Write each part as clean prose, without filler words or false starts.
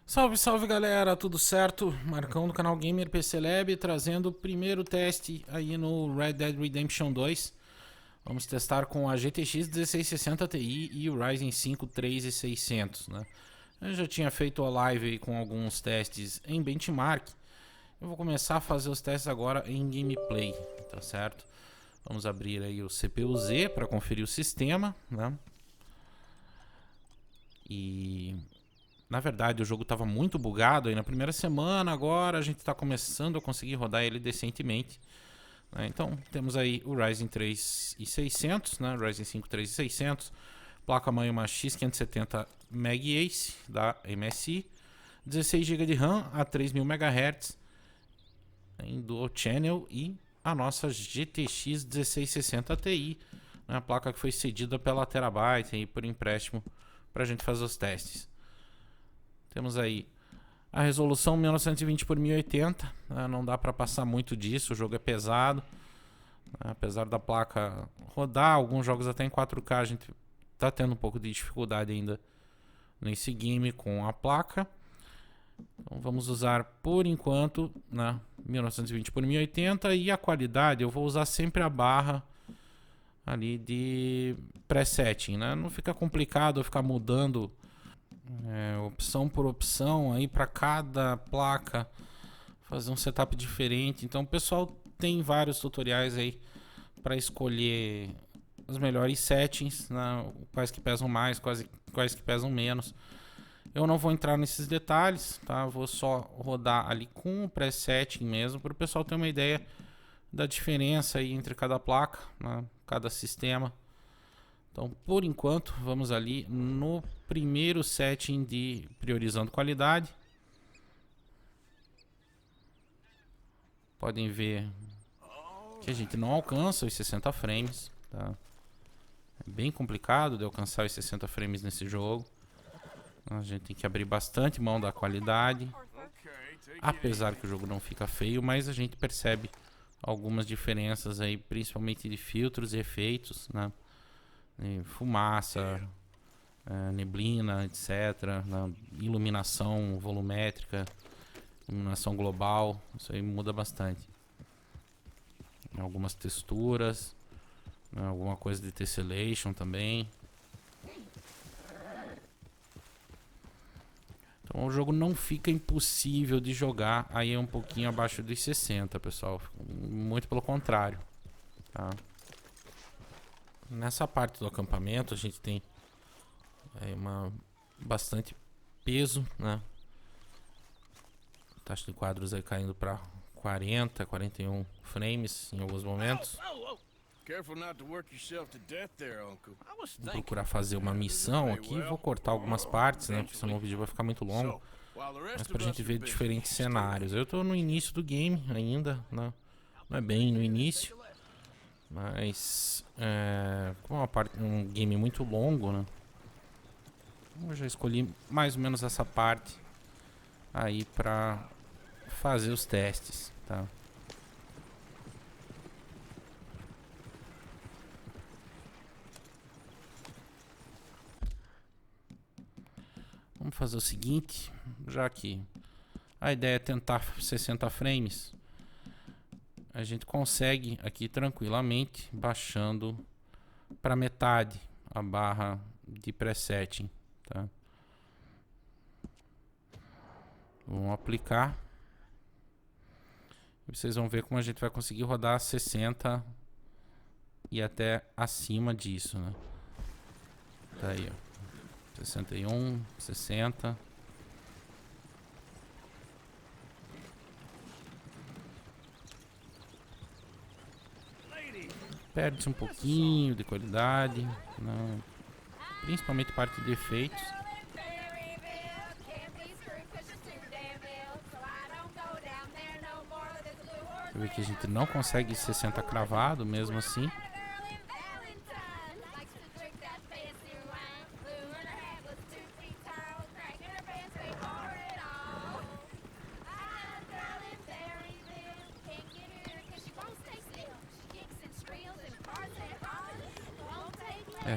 Salve, salve galera, tudo certo? Marcão do canal Gamer PC Lab trazendo o primeiro teste aí no Red Dead Redemption 2. Vamos testar com a GTX 1660 Ti e o Ryzen 5 3600, né? Eu já tinha feito a live aí com alguns testes em benchmark. Eu vou começar a fazer os testes agora em gameplay, tá certo? Vamos abrir aí o CPU-Z para conferir o sistema, né? E na verdade o jogo estava muito bugado aí na primeira semana, agora a gente está começando a conseguir rodar ele decentemente, né? Então temos aí o Ryzen 3600, né? Ryzen 5 3600, placa-mãe uma X570 Mag Ace da MSI, 16 GB de RAM a 3000 MHz em Dual Channel e a nossa GTX 1660 Ti, né? A placa que foi cedida pela Terabyte aí por empréstimo para a gente fazer os testes. Temos aí a resolução 1920 por 1080, né? Não dá para passar muito disso, o jogo é pesado, né? Apesar da placa rodar alguns jogos até em 4K, a gente está tendo um pouco de dificuldade ainda nesse game com a placa. Então vamos usar por enquanto, né, 1920 por 1080, e a qualidade eu vou usar sempre a barra ali de presetting, né? Não fica complicado eu ficar mudando opção por opção aí para cada placa, fazer um setup diferente. Então o pessoal tem vários tutoriais aí para escolher os melhores settings, né? Quais que pesam mais, quais que pesam menos. Eu não vou entrar nesses detalhes, tá? Vou só rodar ali com o presetting mesmo, para o pessoal ter uma ideia da diferença aí entre cada placa, né? Cada sistema. Então, por enquanto, vamos ali no primeiro setting de priorizando qualidade. Podem ver que a gente não alcança os 60 frames, tá? É bem complicado de alcançar os 60 frames nesse jogo. A gente tem que abrir bastante mão da qualidade. Apesar que o jogo não fica feio, mas a gente percebe algumas diferenças aí, principalmente de filtros e efeitos, né? Fumaça, neblina, etc. Iluminação volumétrica, iluminação global, isso aí muda bastante. Algumas texturas, né? Alguma coisa de tessellation também. Então o jogo não fica impossível de jogar aí um pouquinho abaixo dos 60, pessoal. Muito pelo contrário, tá? Nessa parte do acampamento a gente tem bastante peso, né? Taxa de quadros aí caindo para 40, 41 frames em alguns momentos. Vou procurar fazer uma missão aqui, vou cortar algumas partes, né? Porque senão o vídeo vai ficar muito longo. Mas pra gente ver diferentes cenários. Eu tô no início do game ainda, né? Não é bem no início, mas como é um game muito longo, né? Eu já escolhi mais ou menos essa parte aí pra fazer os testes, tá? Vamos fazer o seguinte, já que a ideia é tentar 60 frames, a gente consegue aqui tranquilamente baixando para metade a barra de presetting, tá? Vamos aplicar e vocês vão ver como a gente vai conseguir rodar 60 e até acima disso, né? Tá aí, ó. 61, 60. Perde-se um pouquinho de qualidade, né? Principalmente parte de efeitos. Eu vi que a gente não consegue 60 cravado mesmo assim.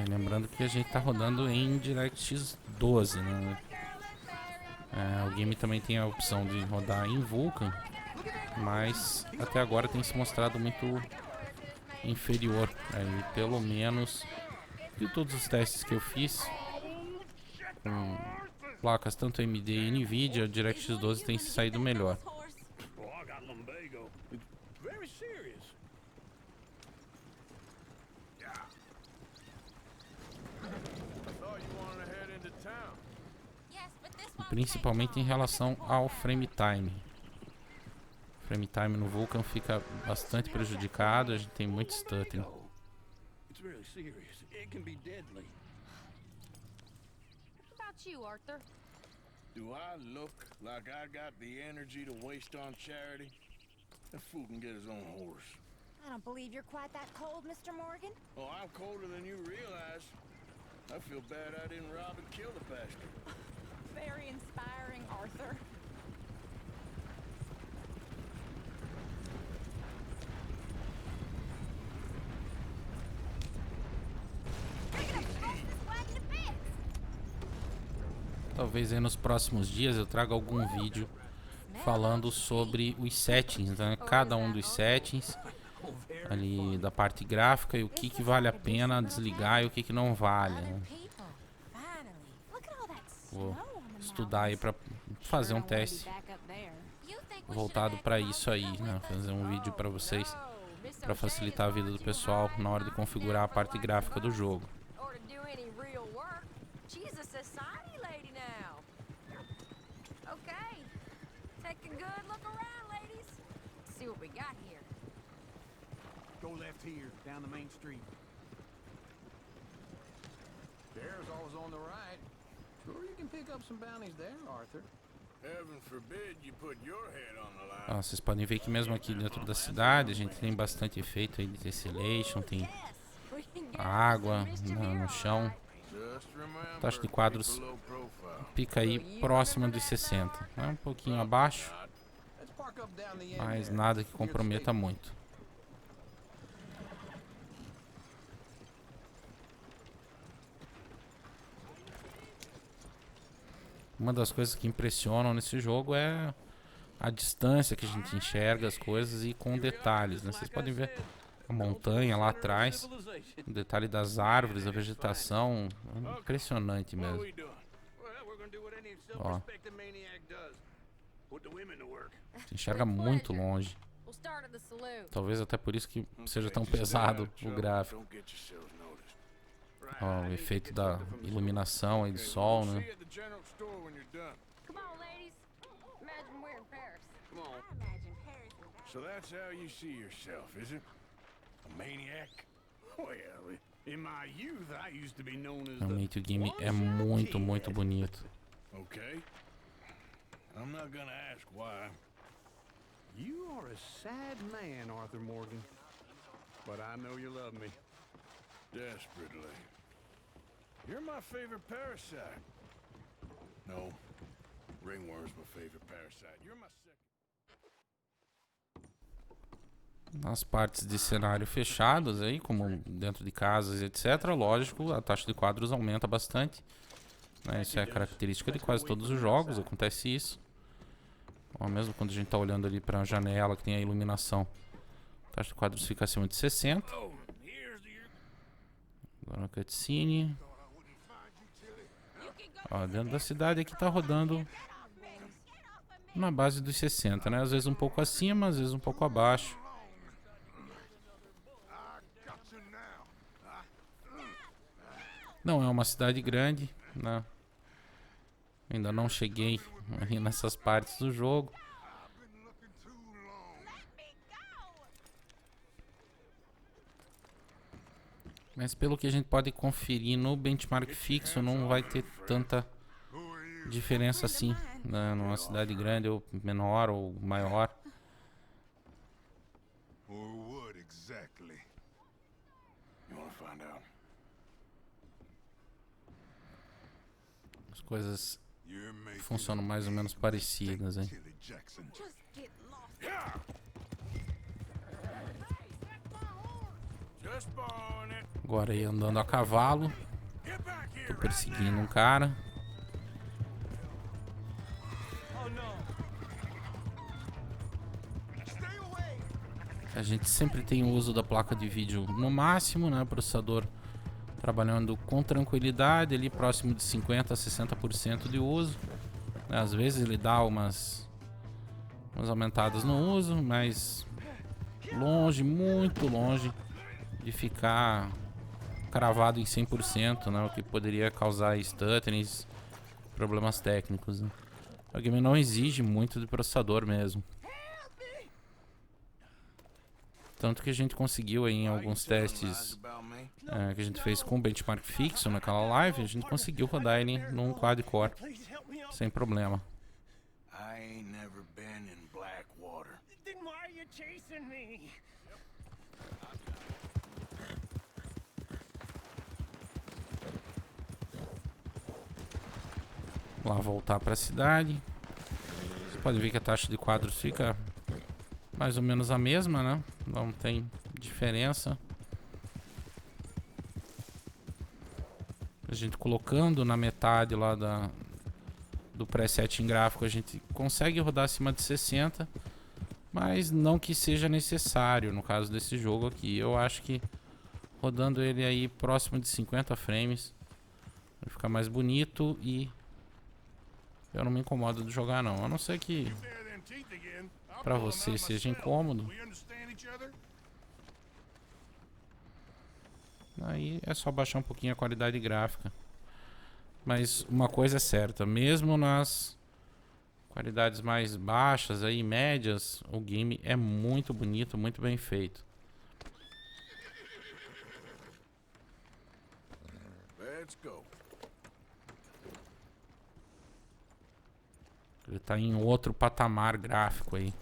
Lembrando que a gente tá rodando em DirectX 12, né? O game também tem a opção de rodar em Vulkan, mas até agora tem se mostrado muito inferior. E pelo menos de todos os testes que eu fiz com placas tanto AMD e Nvidia, o DirectX 12 tem se saído melhor. Principalmente em relação ao frame time. O frame time no Vulkan fica bastante prejudicado, a gente tem muito stuttering. You, Arthur. Do I look like I got the energy to waste on charity? That fool can get his own horse. I don't believe you're quite that cold, Mr. Morgan. Oh, I'm colder than you realize. I feel bad I didn't rob and kill the bastard. Very inspiring, Arthur. Talvez aí nos próximos dias eu traga algum vídeo falando sobre os settings, né? Cada um dos settings ali da parte gráfica e o que vale a pena desligar e o que não vale, né? Vou estudar aí para fazer um teste voltado para isso aí, né? Fazer um vídeo para vocês para facilitar a vida do pessoal na hora de configurar a parte gráfica do jogo. Go left here, down the main street. There's always on the right. Sure you can pick up some bounties there, Arthur. Heaven forbid you put your head on the line. Vocês podem ver que mesmo aqui dentro da cidade a gente tem bastante efeito aí de tessellation, tem água no chão. A taxa de quadros fica aí próxima dos 60, né? Um pouquinho abaixo, mas nada que comprometa muito. Uma das coisas que impressionam nesse jogo é a distância que a gente enxerga as coisas e com detalhes, né? Vocês podem ver a montanha lá atrás, o detalhe das árvores, a vegetação, é impressionante mesmo. Ó, se enxerga muito longe. Talvez até por isso que seja tão pesado o gráfico. Ó, o efeito da iluminação aí do sol, né? So that's how you see yourself, is it? A maniac? Well, in my youth I used to be known as Realmente o game é muito bonito. Okay. I'm not gonna ask why. You are a sad man, Arthur Morgan. But I know you love me. Desperately. You're my favorite parasite. No. Ringworm's my favorite parasite. You're my second. Nas partes de cenário fechadas aí, como dentro de casas, etc., lógico, a taxa de quadros aumenta bastante, né? Isso é característica de quase todos os jogos, acontece isso. Ó, mesmo quando a gente está olhando ali para a janela que tem a iluminação, a taxa de quadros fica acima de 60. Agora a cutscene. Ó, dentro da cidade aqui está rodando na base dos 60, né? Às vezes um pouco acima, às vezes um pouco abaixo. Não é uma cidade grande, né? Ainda não cheguei aí nessas partes do jogo. Mas pelo que a gente pode conferir no benchmark fixo, não vai ter tanta diferença assim, né? Numa cidade grande ou menor ou maior. As coisas funcionam mais ou menos parecidas, hein? Agora aí andando a cavalo. Tô perseguindo um cara. A gente sempre tem o uso da placa de vídeo no máximo, né? O processador trabalhando com tranquilidade, ali próximo de 50 a 60% de uso. Às vezes ele dá umas aumentadas no uso, mas longe, muito longe de ficar cravado em 100%, né? O que poderia causar stutterings, problemas técnicos, né? O game não exige muito de processador mesmo. Tanto que a gente conseguiu aí em alguns testes que a gente fez com benchmark fixo naquela live, a gente conseguiu rodar ele num quad-core sem problema. I ain't never been in Blackwater. Then why are you chasing me? Vamos lá, voltar para a cidade. Você pode ver que a taxa de quadros fica mais ou menos a mesma, né? Não tem diferença. A gente colocando na metade lá do preset em gráfico, a gente consegue rodar acima de 60, mas não que seja necessário no caso desse jogo aqui. Eu acho que rodando ele aí próximo de 50 frames vai ficar mais bonito e eu não me incomodo de jogar não, a não ser que pra você seja incômodo. Aí é só baixar um pouquinho a qualidade gráfica. Mas uma coisa é certa, mesmo nas qualidades mais baixas aí, médias, o game é muito bonito, muito bem feito. Let's go. Ele tá em outro patamar gráfico aí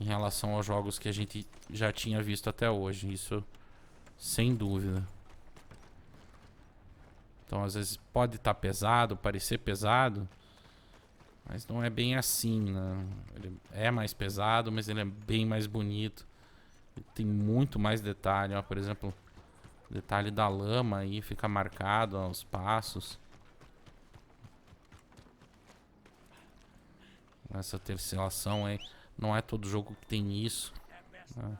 em relação aos jogos que a gente já tinha visto até hoje, isso sem dúvida. Então às vezes pode estar pesado, parecer pesado, mas não é bem assim, né? Ele é mais pesado, mas ele é bem mais bonito. Ele tem muito mais detalhe, ó, por exemplo, o detalhe da lama aí fica marcado aos passos. Essa terceiração aí, não é todo jogo que tem isso, né?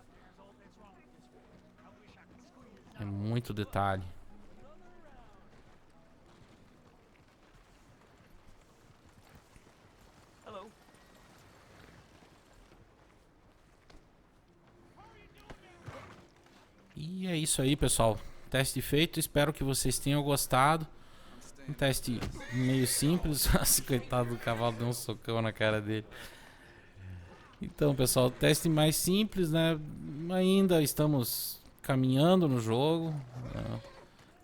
É muito detalhe. E é isso aí, pessoal. Teste feito. Espero que vocês tenham gostado. Um teste meio simples. Nossa, coitado do cavalo, deu um socão na cara dele. Então, pessoal, teste mais simples, né? Ainda estamos caminhando no jogo.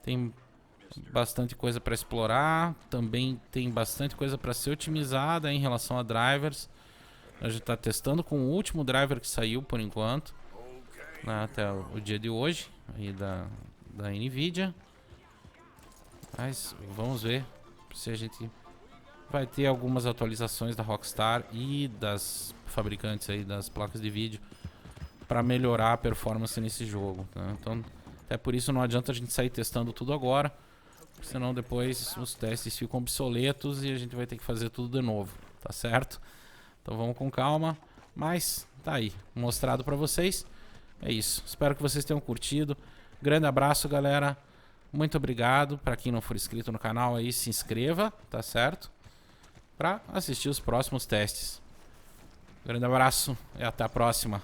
Tem bastante coisa para explorar. Também tem bastante coisa para ser otimizada em relação a drivers. A gente está testando com o último driver que saiu por enquanto, né, até o dia de hoje aí da Nvidia. Mas vamos ver se a gente vai ter algumas atualizações da Rockstar e das fabricantes aí das placas de vídeo para melhorar a performance nesse jogo, tá? Então até por isso não adianta a gente sair testando tudo agora, senão depois os testes ficam obsoletos e a gente vai ter que fazer tudo de novo, tá certo? Então vamos com calma, mas tá aí, mostrado para vocês. É isso, espero que vocês tenham curtido. Grande abraço, galera. Muito obrigado. Para quem não for inscrito no canal aí, se inscreva, tá certo? Para assistir os próximos testes. Grande abraço e até a próxima.